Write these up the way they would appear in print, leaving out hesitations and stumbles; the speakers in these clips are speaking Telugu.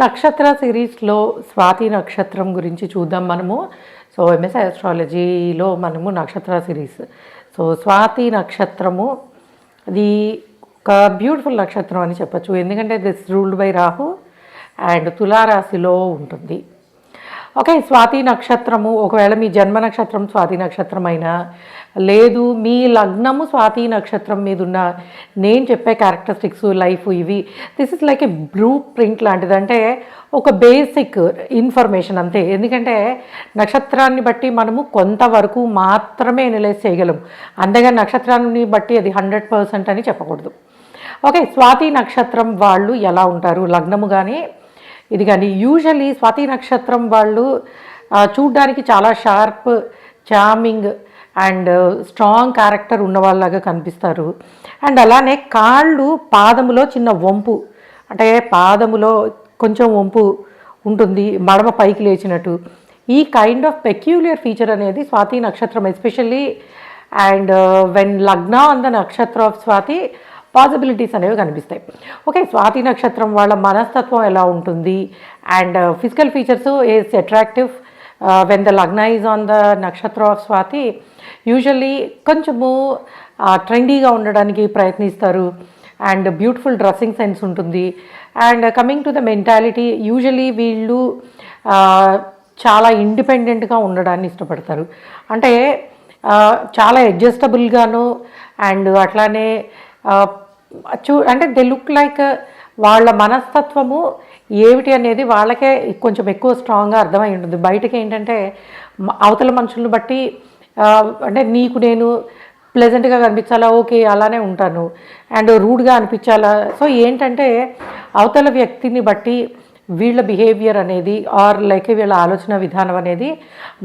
నక్షత్ర సిరీస్లో స్వాతి నక్షత్రం గురించి చూద్దాం మనము. సో ఎంఎస్ఐ ఆస్ట్రాలజీలో మనము నక్షత్ర సిరీస్. సో స్వాతి నక్షత్రము అది ఒక బ్యూటిఫుల్ నక్షత్రం అని చెప్పచ్చు. ఎందుకంటే this ruled by Rahu and తులారాశిలో ఉంటుంది. ఓకే, స్వాతి నక్షత్రము ఒకవేళ మీ జన్మ నక్షత్రం స్వాతి నక్షత్రం అయినా లేదు మీ లగ్నము స్వాతి నక్షత్రం మీద ఉన్న నేను చెప్పే క్యారెక్టరిస్టిక్స్ లైఫ్ ఇవి this is like A blue print లాంటిది. అంటే ఒక బేసిక్ ఇన్ఫర్మేషన్ అంతే. ఎందుకంటే నక్షత్రాన్ని బట్టి మనము కొంతవరకు మాత్రమే ఎనలైజ్ చేయగలం, అంతేగా నక్షత్రాన్ని బట్టి అది 100% అని చెప్పకూడదు. ఓకే, స్వాతి నక్షత్రం వాళ్ళు ఎలా ఉంటారు లగ్నము కానీ ఇది కానీ. యూజువల్లీ స్వాతి నక్షత్రం వాళ్ళు చూడ్డానికి చాలా sharp, charming and strong character ఉన్నవాళ్ళలాగా కనిపిస్తారు. అండ్ అలానే కాళ్ళు పాదములో చిన్న వంపు, అంటే పాదములో కొంచెం వంపు ఉంటుంది, మడమ పైకి లేచినట్టు. ఈ కైండ్ ఆఫ్ పెక్యూలియర్ ఫీచర్ అనేది స్వాతి నక్షత్రం ఎస్పెషల్లీ అండ్ వెన్ లగ్న ఆన్ ద నక్షత్ర ఆఫ్ స్వాతి పాసిబిలిటీస్ అనేవి కనిపిస్తాయి. ఓకే, స్వాతి నక్షత్రం వాళ్ళ మనస్తత్వం ఎలా ఉంటుంది and physical features is attractive when the లగ్న ఈజ్ ఆన్ ద నక్షత్ర ఆఫ్ స్వాతి. యూజువల్లీ కొంచెము ట్రెండీగా ఉండడానికి ప్రయత్నిస్తారు అండ్ బ్యూటిఫుల్ డ్రెస్సింగ్ సెన్స్ ఉంటుంది. And coming to the mentality, usually వీళ్ళు చాలా ఇండిపెండెంట్గా ఉండడాన్ని ఇష్టపడతారు. అంటే చాలా అడ్జస్టబుల్గాను అండ్ అట్లానే అంటే దే లుక్ లైక్ వాళ్ళ మనస్తత్వము ఏమిటి అనేది వాళ్ళకే కొంచెం ఎక్కువ స్ట్రాంగ్గా అర్థమై ఉంటుంది. బయటకి ఏంటంటే అవతల మనుషులను బట్టి అంటే నీకు నేను ప్లెజెంట్గా కనిపించాలా, ఓకే అలానే ఉంటాను, అండ్ రూడ్గా అనిపించాలా. సో ఏంటంటే అవతల వ్యక్తిని బట్టి వీళ్ళ బిహేవియర్ అనేది ఆర్ లైక్ వీళ్ళ ఆలోచన విధానం అనేది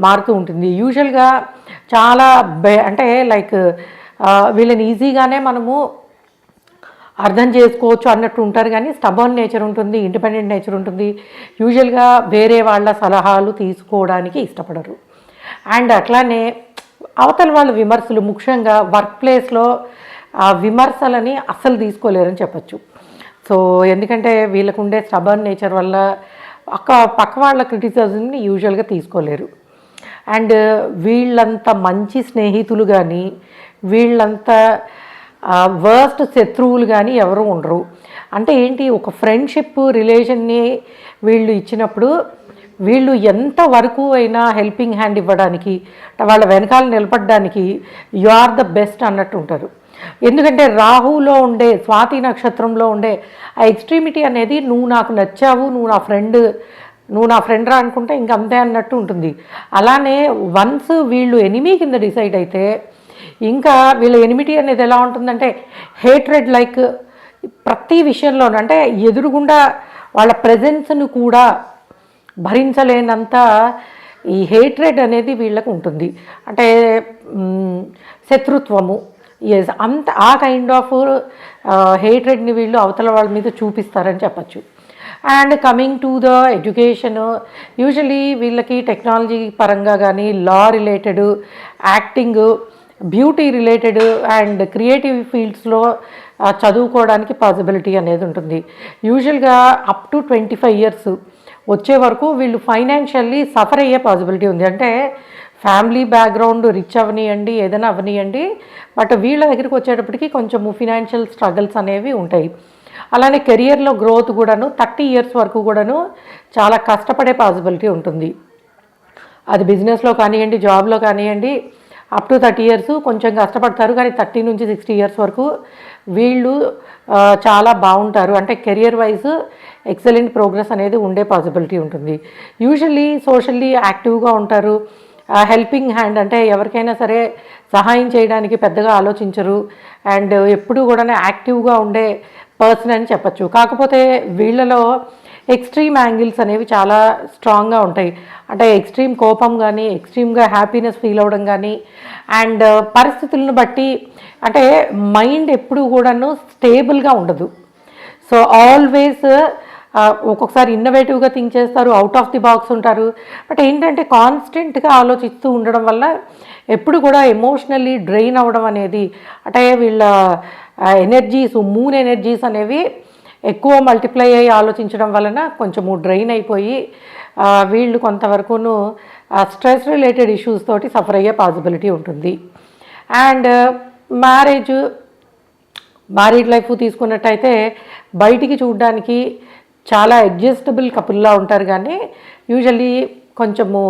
మారుతూ ఉంటుంది. యూజువల్గా చాలా అంటే లైక్ వీళ్ళని ఈజీగానే మనము అర్థం చేసుకోవచ్చు అన్నట్టు ఉంటారు, కానీ స్టబర్న్ నేచర్ ఉంటుంది, ఇండిపెండెంట్ నేచర్ ఉంటుంది. యూజువల్గా వేరే వాళ్ళ సలహాలు తీసుకోవడానికి ఇష్టపడరు. అండ్ అట్లానే అవతల వాళ్ళ విమర్శలు, ముఖ్యంగా వర్క్ ప్లేస్లో విమర్శలని అస్సలు తీసుకోలేరని చెప్పచ్చు. సో ఎందుకంటే వీళ్ళకు ఉండే స్టబర్న్ నేచర్ వల్ల పక్క వాళ్ళ క్రిటిసిజంని యూజువల్గా తీసుకోలేరు. అండ్ వీళ్ళంత మంచి స్నేహితులు కానీ వీళ్ళంత వర్స్ట్ శత్రువులు కానీ ఎవరు ఉండరు. అంటే ఏంటి, ఒక ఫ్రెండ్షిప్ రిలేషన్ని వీళ్ళు ఇచ్చినప్పుడు వీళ్ళు ఎంతవరకు అయినా హెల్పింగ్ హ్యాండ్ ఇవ్వడానికి, వాళ్ళ వెనకాల నిలబడడానికి యు ఆర్ ద బెస్ట్ అన్నట్టు ఉంటారు. ఎందుకంటే రాహులో ఉండే స్వాతి నక్షత్రంలో ఉండే ఆ ఎక్స్ట్రీమిటీ అనేది నువ్వు నాకు నచ్చావు, నువ్వు నా ఫ్రెండ్ రా అనుకుంటే ఇంకంతే అన్నట్టు ఉంటుంది. అలానే వన్స్ వీళ్ళు ఎనిమీ కింద డిసైడ్ అయితే ఇంకా వీళ్ళ ఎనిమిటీ అనేది ఎలా ఉంటుందంటే హేట్రెడ్ లైక్ ప్రతి విషయంలోనూ, అంటే ఎదురుగుండా వాళ్ళ ప్రెజెన్స్ను కూడా భరించలేనంత ఈ హేట్రెడ్ అనేది వీళ్ళకు ఉంటుంది. అంటే శత్రుత్వము అంత ఆ కైండ్ ఆఫ్ హేట్రెడ్ని వీళ్ళు అవతల వాళ్ళ మీద చూపిస్తారని చెప్పచ్చు. And coming to the education, usually వీళ్ళకి టెక్నాలజీ పరంగా కానీ law related, acting, beauty related and creative ఫీల్డ్స్లో చదువుకోవడానికి పాసిబిలిటీ అనేది ఉంటుంది. యూజువల్గా అప్ టు 25 years వచ్చే వరకు వీళ్ళు ఫైనాన్షియల్లీ సఫర్ అయ్యే పాసిబిలిటీ ఉంది. అంటే ఫ్యామిలీ బ్యాక్గ్రౌండ్ రిచ్ అవనియండి, ఏదైనా అవనియండి, బట్ వీళ్ళ దగ్గరికి వచ్చేటప్పటికి కొంచెము ఫినాన్షియల్ స్ట్రగల్స్ అనేవి ఉంటాయి. అలానే కెరియర్లో గ్రోత్ కూడాను 30 years వరకు కూడాను చాలా కష్టపడే పాసిబిలిటీ ఉంటుంది. అది బిజినెస్లో కానివ్వండి, జాబ్లో కానివ్వండి, అప్ టు 30 years కొంచెం కష్టపడతారు, కానీ 30 నుంచి 60 years వరకు వీళ్ళు చాలా బాగుంటారు. అంటే కెరియర్ వైజ్ ఎక్సలెంట్ ప్రోగ్రెస్ అనేది ఉండే పాసిబిలిటీ ఉంటుంది. యూజువల్లీ సోషల్లీ యాక్టివ్గా ఉంటారు. హెల్పింగ్ హ్యాండ్, అంటే ఎవరికైనా సరే సహాయం చేయడానికి పెద్దగా ఆలోచించరు అండ్ ఎప్పుడూ కూడా యాక్టివ్గా ఉండే పర్సన్ అని చెప్పచ్చు. కాకపోతే వీళ్ళలో ఎక్స్ట్రీమ్ యాంగిల్స్ అనేవి చాలా స్ట్రాంగ్గా ఉంటాయి. అంటే ఎక్స్ట్రీమ్ కోపం కానీ, ఎక్స్ట్రీమ్గా హ్యాపీనెస్ ఫీల్ అవ్వడం కానీ, అండ్ పరిస్థితులను బట్టి అంటే మైండ్ ఎప్పుడు కూడాను స్టేబుల్గా ఉండదు. సో ఆల్వేస్ ఒక్కొక్కసారి ఇన్నోవేటివ్గా థింక్ చేస్తారు, అవుట్ ఆఫ్ ది బాక్స్ ఉంటారు. బట్ ఏంటంటే కాన్స్టెంట్గా ఆలోచిస్తూ ఉండడం వల్ల ఎప్పుడు కూడా ఎమోషనల్లీ డ్రైన్ అవ్వడం అనేది, అంటే వీళ్ళ ఎనర్జీస్, మూన్ ఎనర్జీస్ అనేవి ఎక్కువ మల్టిప్లై అయ్యి ఆలోచించడం వలన కొంచెము డ్రైన్ అయిపోయి వీళ్ళు కొంతవరకును స్ట్రెస్ రిలేటెడ్ ఇష్యూస్ తోటి సఫర్ అయ్యే పాసిబిలిటీ ఉంటుంది. అండ్ మ్యారీడ్ లైఫ్ తీసుకున్నట్టయితే బయటికి చూడడానికి చాలా అడ్జస్టబుల్ కపుల్లా ఉంటారు, కానీ యూజువల్లీ కొంచెము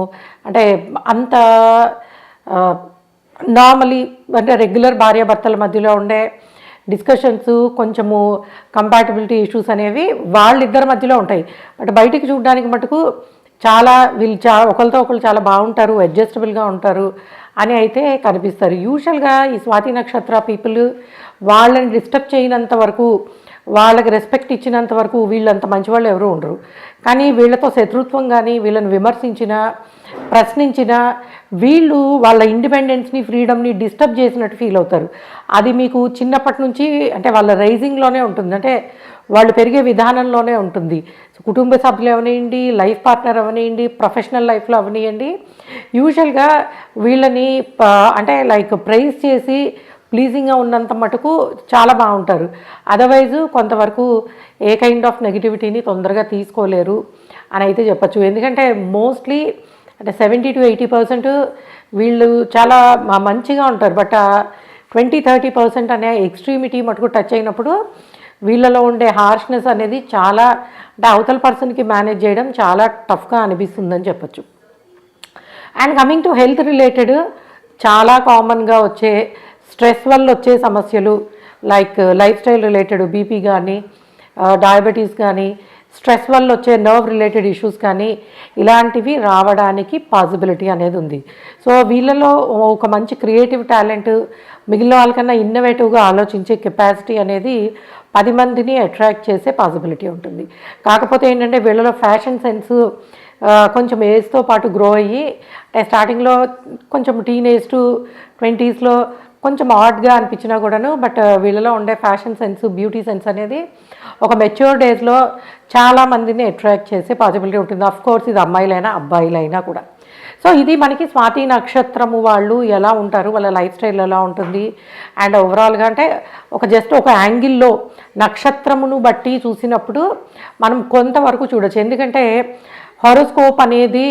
అంటే అంత నార్మలీ అంటే రెగ్యులర్ భార్యాభర్తల మధ్యలో ఉండే డిస్కషన్స్ కొంచెము కంపాటబిలిటీ ఇష్యూస్ అనేవి వాళ్ళిద్దరి మధ్యలో ఉంటాయి. బట్ బయటికి చూడడానికి మటుకు చాలా వీళ్ళు ఒకరితో ఒకరు చాలా బాగుంటారు, అడ్జస్టబుల్గా ఉంటారు అని అయితే కనిపిస్తారు. యూజువల్గా ఈ స్వాతి నక్షత్ర పీపుల్ వాళ్ళని డిస్టర్బ్ చేయనంత వరకు, వాళ్ళకి రెస్పెక్ట్ ఇచ్చినంత వరకు వీళ్ళంత మంచివాళ్ళు ఎవరు ఉండరు. కానీ వీళ్ళతో శత్రుత్వం కానీ వీళ్ళని విమర్శించినా ప్రశ్నించినా వీళ్ళు వాళ్ళ ఇండిపెండెన్స్ని ఫ్రీడమ్ని డిస్టర్బ్ చేసినట్టు ఫీల్ అవుతారు. అది మీకు చిన్నప్పటి నుంచి అంటే వాళ్ళ రైజింగ్లోనే ఉంటుంది, అంటే వాళ్ళు పెరిగే విధానంలోనే ఉంటుంది. కుటుంబ సభ్యులు అవనివ్వండి, లైఫ్ పార్ట్నర్ అవనివ్వండి, ప్రొఫెషనల్ లైఫ్లో అవనివ్వండి, యూజువల్గా వీళ్ళని అంటే లైక్ ప్రైజ్ చేసి ప్లీజింగ్గా ఉన్నంత మటుకు చాలా బాగుంటారు. అదర్వైజు కొంతవరకు ఏ కైండ్ ఆఫ్ నెగిటివిటీని తొందరగా తీసుకోలేరు అని అయితే చెప్పచ్చు. ఎందుకంటే మోస్ట్లీ అంటే 70 to 80% వీళ్ళు చాలా మంచిగా ఉంటారు. బట్ 20-30% అనే ఎక్స్ట్రీమిటీ మటుకు టచ్ అయినప్పుడు వీళ్ళలో ఉండే హార్ష్నెస్ అనేది చాలా అంటే అవతల పర్సన్కి మేనేజ్ చేయడం చాలా టఫ్గా అనిపిస్తుందని చెప్పచ్చు. And coming to health related చాలా కామన్గా వచ్చే స్ట్రెస్ వల్ల వచ్చే సమస్యలు like life style related BP కానీ డయాబెటీస్ కానీ స్ట్రెస్ వల్ల వచ్చే నర్వ్ రిలేటెడ్ ఇష్యూస్ కానీ ఇలాంటివి రావడానికి పాసిబిలిటీ అనేది ఉంది. సో వీళ్ళలో ఒక మంచి క్రియేటివ్ టాలెంట్, మిగిలిన వాళ్ళకన్నా ఇన్నోవేటివ్గా ఆలోచించే కెపాసిటీ అనేది 10 మందిని అట్రాక్ట్ చేసే పాసిబిలిటీ ఉంటుంది. కాకపోతే ఏంటంటే వీళ్ళలో ఫ్యాషన్ సెన్స్ కొంచెం ఏజ్తో పాటు గ్రో అయ్యి అంటే స్టార్టింగ్లో కొంచెం టీనేజ్ టు 20sలో కొంచెం ఆడ్గా అనిపించినా కూడాను, బట్ వీళ్ళలో ఉండే ఫ్యాషన్ సెన్స్, బ్యూటీ సెన్స్ అనేది ఒక మెచ్యూర్ డేస్లో చాలామందిని అట్రాక్ట్ చేసే పాసిబిలిటీ ఉంటుంది. కోర్స్ ఇది అమ్మాయిలైనా అబ్బాయిలైనా కూడా. సో ఇది మనకి స్వాతి నక్షత్రము వాళ్ళు ఎలా ఉంటారు, వాళ్ళ లైఫ్ స్టైల్ ఎలా ఉంటుంది అండ్ ఓవరాల్గా అంటే జస్ట్ ఒక యాంగిల్లో నక్షత్రమును బట్టి చూసినప్పుడు మనం కొంతవరకు చూడొచ్చు. ఎందుకంటే హారోస్కోప్ అనేది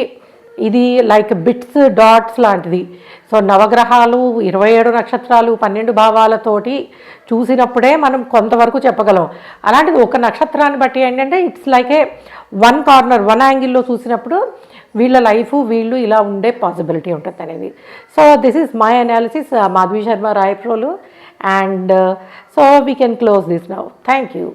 ఇది లైక్ బిట్స్ డాట్స్ లాంటిది. సో నవగ్రహాలు 27 నక్షత్రాలు 12 భావాలతోటి చూసినప్పుడే మనం కొంతవరకు చెప్పగలం. అలాంటిది ఒక నక్షత్రాన్ని బట్టి ఏంటంటే it's like A one corner, one యాంగిల్లో చూసినప్పుడు వీళ్ళ లైఫ్ వీళ్ళు ఇలా ఉండే పాసిబిలిటీ ఉంటుంది అనేది. So this is my analysis, Madhavi Sharma Rayaprolu, and so we can close this now. Thank you.